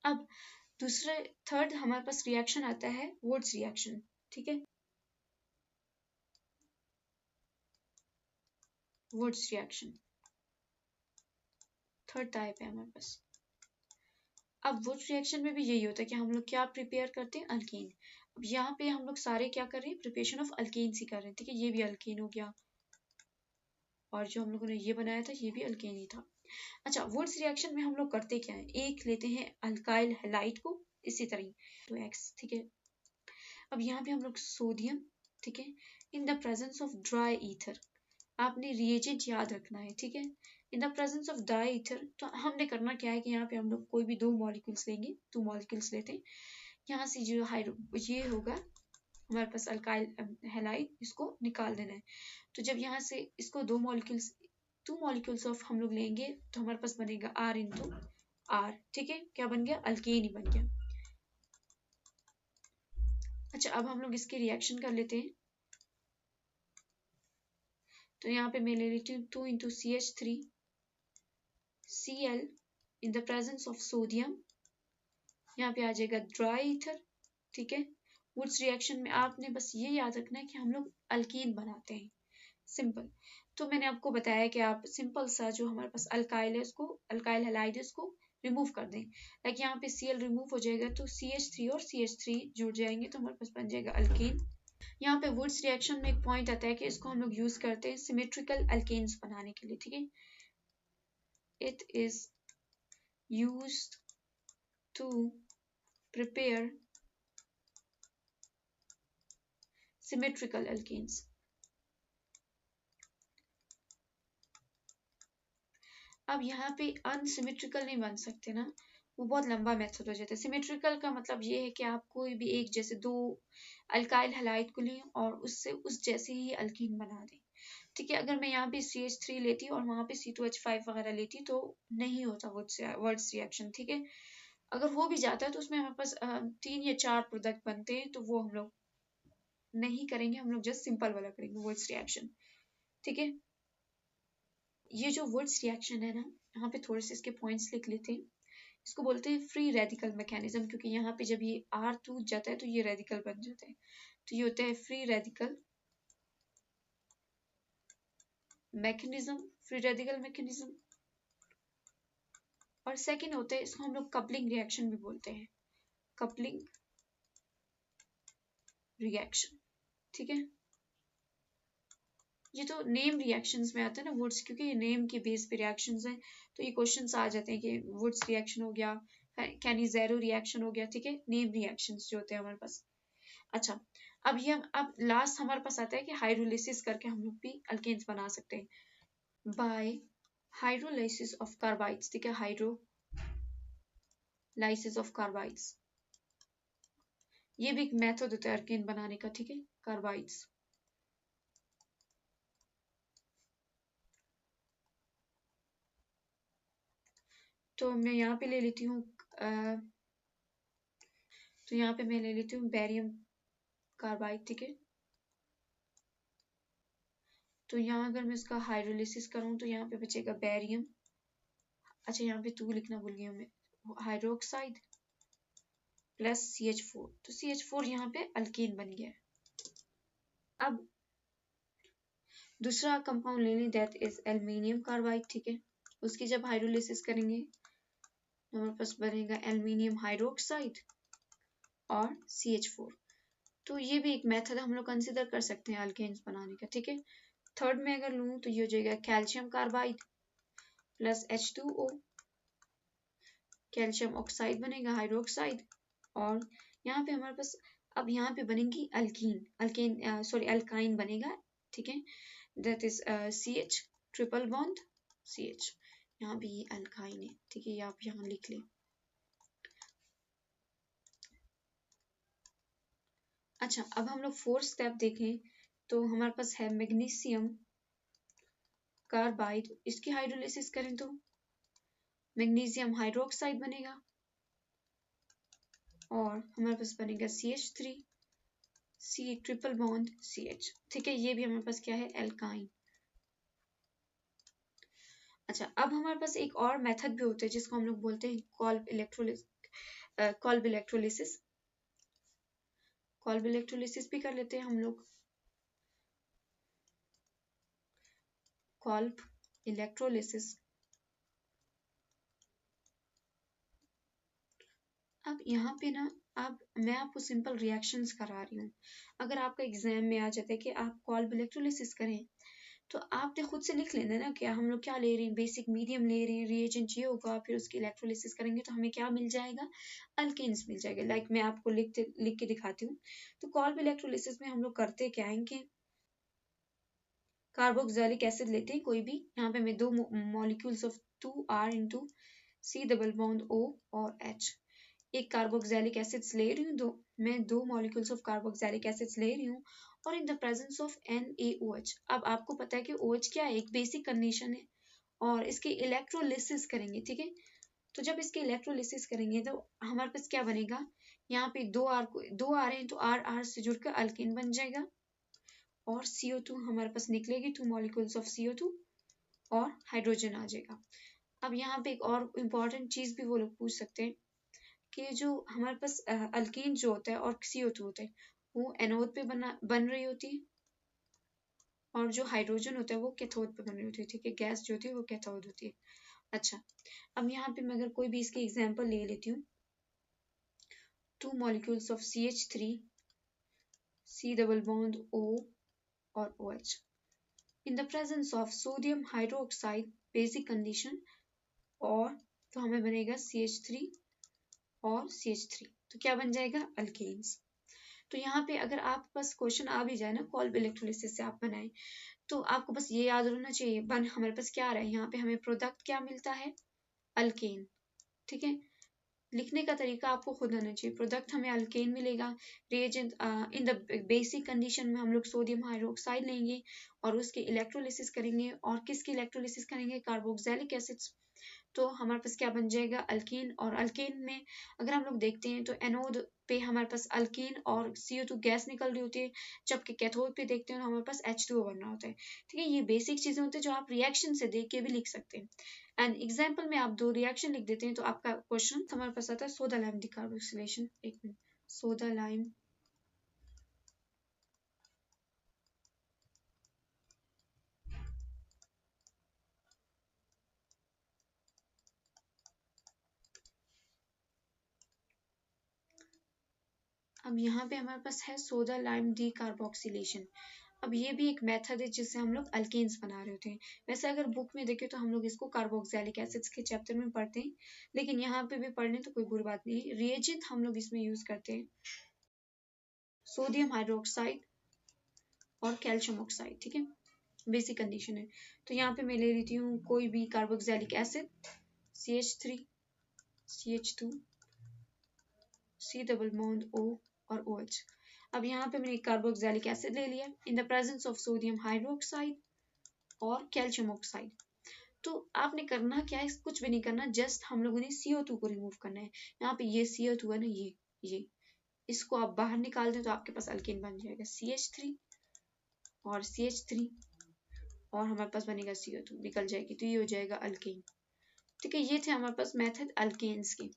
अब थर्ड हमारे पास रिएक्शन आता है वुड्स रिएक्शन, ठीक है, वुड्स रिएक्शन थर्ड टाइप है हमारे पास। अब वुड्स रिएक्शन में भी यही होता है कि हम लोग क्या प्रिपेयर करते हैं, अल्कीन। अब यहाँ पे हम लोग सारे क्या कर रहे हैं, प्रिपरेशन ऑफ अल्कीन ही कर रहे हैं, ठीक है, ये भी अल्कीन हो गया और जो हम लोगों ने ये बनाया था ये भी अल्कीन ही था। अच्छा, वुड्स रिएक्शन में हम लोग करते क्या है, एक लेते हैं अल्काइल हैलाइड को, इसी तरह तो एक्स, ठीक है। अब यहाँ पे हम लोग सोडियम, ठीक है, in the presence of dry ether, आपने रिएजेंट याद रखना है, ठीक है, in the presence of dry ether. तो हमने करना क्या है कि यहाँ पे हम लोग कोई भी दो मॉलिक्यूल्स लेंगे, दो मॉलिक्यूल्स लेते हैं, यहाँ से जो ये होगा हमारे पास अल्काइल हैलाइड, इसको निकाल देना है। तो जब यहाँ से इसको दो मॉलिक्यूल्स ऑफ हम लोग लेंगे तो हमारे पास बनेगा R इंटू R, ठीक है, क्या बन गया, अल्केन ही बन गया। अच्छा, अब हम लोग इसके रिएक्शन कर लेते हैं। तो यहाँ पे मैं ले लेती हूँ 2 into CH3 Cl in the presence of sodium, यहाँ पे आ जाएगा ड्राई ईथर, ठीक है। वुड्स रिएक्शन में आपने बस ये याद रखना है कि हम लोग अल्कीन बनाते हैं, सिंपल। तो मैंने आपको बताया कि आप सिंपल सा जो हमारे पास अल्काइल है उसको, अल्काइल हैलाइड इसको रिमूव कर दें, लाइक यहाँ पे Cl रिमूव हो जाएगा तो CH3 और CH3 जुड़ जाएंगे तो हमारे पास बन जाएगा अल्कीन। यहाँ पे वुड्स रिएक्शन में एक पॉइंट आता है कि इसको हम लोग यूज करते हैं सिमेट्रिकल अल्केन्स बनाने के लिए, ठीक है। It is used to prepare symmetrical alkenes. अब यहाँ पे अनसिमेट्रिकल नहीं बन सकते ना, वो बहुत लंबा मेथड हो जाता है। सिमेट्रिकल का मतलब ये है कि आप कोई भी एक जैसे दो अल्काइल हैलाइड को लें और उससे उस जैसे ही अल्कीन बना दें, ठीक है। अगर मैं यहाँ पे CH3 लेती और वहाँ पे C2H5 वगैरह लेती तो नहीं होता वुड्स रिएक्शन, ठीक है। अगर हो भी जाता है तो उसमें हमारे पास 3 या 4 प्रोडक्ट बनते हैं, तो वो हम लोग नहीं करेंगे, हम लोग जस्ट सिंपल वाला करेंगे वुड्स रिएक्शन, ठीक है। ये जो वुड्स रिएक्शन है ना, यहाँ पे थोड़े से इसके पॉइंट्स लिख लेते हैं। इसको बोलते हैं फ्री रेडिकल मैकेनिज्म, क्योंकि यहाँ पे जब ये R टूट जाता है तो ये रेडिकल बन जाता है, तो ये होता है free radical mechanism, free radical mechanism. और सेकंड होते हैं, इसको हम लोग कपलिंग रिएक्शन भी बोलते हैं, कपलिंग रिएक्शन, ठीक है। ये तो नेम रिएक्शंस में आता है ना वुड्स, क्योंकि ये नेम के बेस पे रिएक्शंस हैं, तो ये क्वेश्चंस आ जाते हैं कि वुड्स रिएक्शन हो गया, कैनिज़ेरो रिएक्शन हो गया, ठीक है, नेम रिएक्शंस जो होते हैं हमारे पास। अच्छा, अब लास्ट हमारे पास आता है कि हाइड्रोलिसिस करके हम लोग भी अल्केन्स बना सकते हैं बाय हाइड्रोलाइसिस ऑफ कार्बाइड्स, ठीक है, हाइड्रोलाइसिस ऑफ कार्बाइड्स। ये भी एक मेथड होता है अल्केन बनाने का, ठीक है, कार्बाइड्स। तो मैं यहाँ पे ले लेती हूँ तो यहाँ पे मैं ले लेती हूँ बेरियम कार्बाइड, ठीक है। तो यहाँ अगर मैं इसका हाइड्रोलिसिस करूँ तो यहाँ पे बचेगा बेरियम, अच्छा यहाँ पे 2 लिखना भूल गई हूँ मैं, हाइड्रोक्साइड प्लस CH4, तो CH4 यहाँ पे अल्केन बन गया है। अब दूसरा कंपाउंड ले लें, दैट इज एल्युमिनियम कार्बाइड, ठीक है। उसकी जब हाइड्रोलिसिस करेंगे तो हमारे पास बनेगा एल्युमिनियम हाइड्रोक्साइड और CH4। तो ये भी एक मेथड हम लोग कंसिडर कर सकते हैं अल्केन्स बनाने का, ठीक है। थर्ड में अगर लूँ तो ये हो जाएगा calcium carbide plus H2O, calcium oxide बनेगा हाइड्रोक्साइड, और यहाँ पे हमारे पास अब यहाँ पे बनेगी अल्काइन बनेगा, ठीक है, that is CH triple bond CH, यहाँ भी अल्काइन है, ठीक है, ये आप यहाँ लिख लें। अच्छा, अब हम लोग फोर्थ स्टेप देखें तो हमारे पास है मैग्नीशियम कार्बाइड, इसकी हाइड्रोलिसिस करें तो मैग्नीशियम हाइड्रोक्साइड बनेगा और हमारे पास बनेगा CH3 C triple bond CH, ठीक है, ये भी हमारे पास क्या है, एल्काइन। अच्छा, अब हमारे पास एक और मेथड भी होता है जिसको हम लोग बोलते हैं कॉल्ब इलेक्ट्रोलिसिस, कॉल्ब इलेक्ट्रोलिसिस, कॉल्ब इलेक्ट्रोलिसिस भी कर लेते हैं हम लोग। कॉल्ब इलेक्ट्रोलिसिस, अब यहाँ पे ना, अब मैं आपको सिंपल रिएक्शंस करा रही हूँ। अगर आपका एग्जाम में आ जाता है कि आप कॉल्ब इलेक्ट्रोलिसिस करें, तो आपने खुद से लिख लेना ना कि हम लोग क्या ले रहे हैं, बेसिक मीडियम ले रहे हैं, रिएजेंट ये होगा, फिर उसकी इलेक्ट्रोलिसिस करेंगे तो हमें क्या मिल जाएगा, अल्केन्स मिल जाएगा। लाइक मैं आपको लिख के दिखाती हूँ। तो कॉल्ब इलेक्ट्रोलिसिस में हम लोग करते क्या है कि कार्बोक्सिलिक एसिड लेते हैं कोई भी, यहाँ पे मैं 2 molecules of 2R into C double bond O और H, एक कार्बोक्सिलिक एसिड्स ले रही हूँ, मैं 2 मॉलिक्यूल्स ऑफ कार्बोक्सिलिक एसिड्स ले रही हूँ और in the presence of NaOH। अब आपको पता है कि OH क्या है, एक बेसिक कंडीशन है, और इसके इलेक्ट्रोलिसिस करेंगे, ठीक है। तो जब इसके इलेक्ट्रोलिसिस करेंगे तो हमारे पास क्या बनेगा, यहाँ पे 2 R हैं तो R से जुड़कर अल्केन बन जाएगा, और CO2 हमारे पास निकलेगी, 2 मॉलिक्यूल्स ऑफ CO2 और हाइड्रोजन आ जाएगा। अब यहाँ पे एक और इम्पॉर्टेंट चीज भी वो लोग पूछ सकते हैं कि जो हमारे पास अल्कीन जो होता है और CO2 होता है, वो एनोड पे बन रही होती है, और जो हाइड्रोजन होता है वो कैथोड पे बन रही होती है, ठीक है। गैस जो होती है वो कैथोड होती है। अच्छा, अब यहाँ पे मैं अगर कोई भी इसके एग्जाम्पल ले लेती हूँ, 2 molecules of CH3, C double bond O और OH in the presence of sodium hydroxide basic condition, और तो हमें बनेगा CH3 और CH3, तो क्या बन जाएगा, अल्केन्स। तो यहाँ पे अगर आप बस क्वेश्चन आ भी जाए ना कॉल्ब इलेक्ट्रोलिसिस से आप बनाए, तो आपको बस ये याद रहना चाहिए, हमारे पास क्या आ रहा है, यहाँ पे हमें प्रोडक्ट क्या मिलता है, अल्केन, ठीक है। लिखने का तरीका आपको खुद आना चाहिए, प्रोडक्ट हमें अल्केन मिलेगा, reagent in the basic condition में हम लोग सोडियम हाइड्रोक्साइड लेंगे और उसके इलेक्ट्रोलिसिस करेंगे, और किसकी इलेक्ट्रोलिसिस करेंगे, कार्बोक्सिलिक एसिड्स, तो हमारे पास क्या बन जाएगा, अल्कीन। और अल्कीन में अगर हम लोग देखते हैं तो एनोड पे हमारे पास अल्कीन और CO2 गैस निकल रही होती है, जबकि कैथोड पे देखते हैं तो हमारे पास H2O बन रहा होता है, ठीक है। ये बेसिक चीजें होती है जो आप रिएक्शन से देख के भी लिख सकते हैं। एंड एग्जाम्पल में आप 2 रिएक्शन लिख देते हैं तो आपका क्वेश्चन हमारे पास आता है सोडा लाइम डिकार्बोक्सिलेशन। एक मिनट, सोडा लाइम अब यहाँ पे हमारे पास है सोडा लाइम डिकार्बोक्सिलेशन। अब ये भी एक मेथड है जिससे हम लोग अल्केन्स बना रहे होते हैं। वैसे अगर बुक में देखें तो हम लोग इसको कार्बोक्सिलिक एसिड्स के चैप्टर में पढ़ते हैं, लेकिन यहाँ पे भी पढ़ लें तो कोई बुरी बात नहीं है। रिएजेंट हम लोग इसमें यूज करते हैं सोडियम हाइड्रोक्साइड और कैल्शियम ऑक्साइड, ठीक है, बेसिक कंडीशन है। तो यहाँ पे मैं ले लेती हूँ कोई भी carboxylic acid, CH3, CH2, C double bond O और OH। अब यहाँ पे मैंने कार्बोक्सिलिक एसिड ले लिया in the presence of sodium hydroxide और कैल्शियम ऑक्साइड। तो आपने करना क्या है, कुछ भी नहीं करना, जस्ट हम लोगों ने CO2 को रिमूव करना है। यहाँ पे ये CO2 है ना, ये इसको आप बाहर निकाल दें तो आपके पास अल्केन बन जाएगा, CH3 और CH3, और हमारे पास बनेगा CO2 निकल जाएगी, तो ये हो जाएगा अल्केन, ठीक है। ये थे हमारे पास मेथड अल्केन्स के।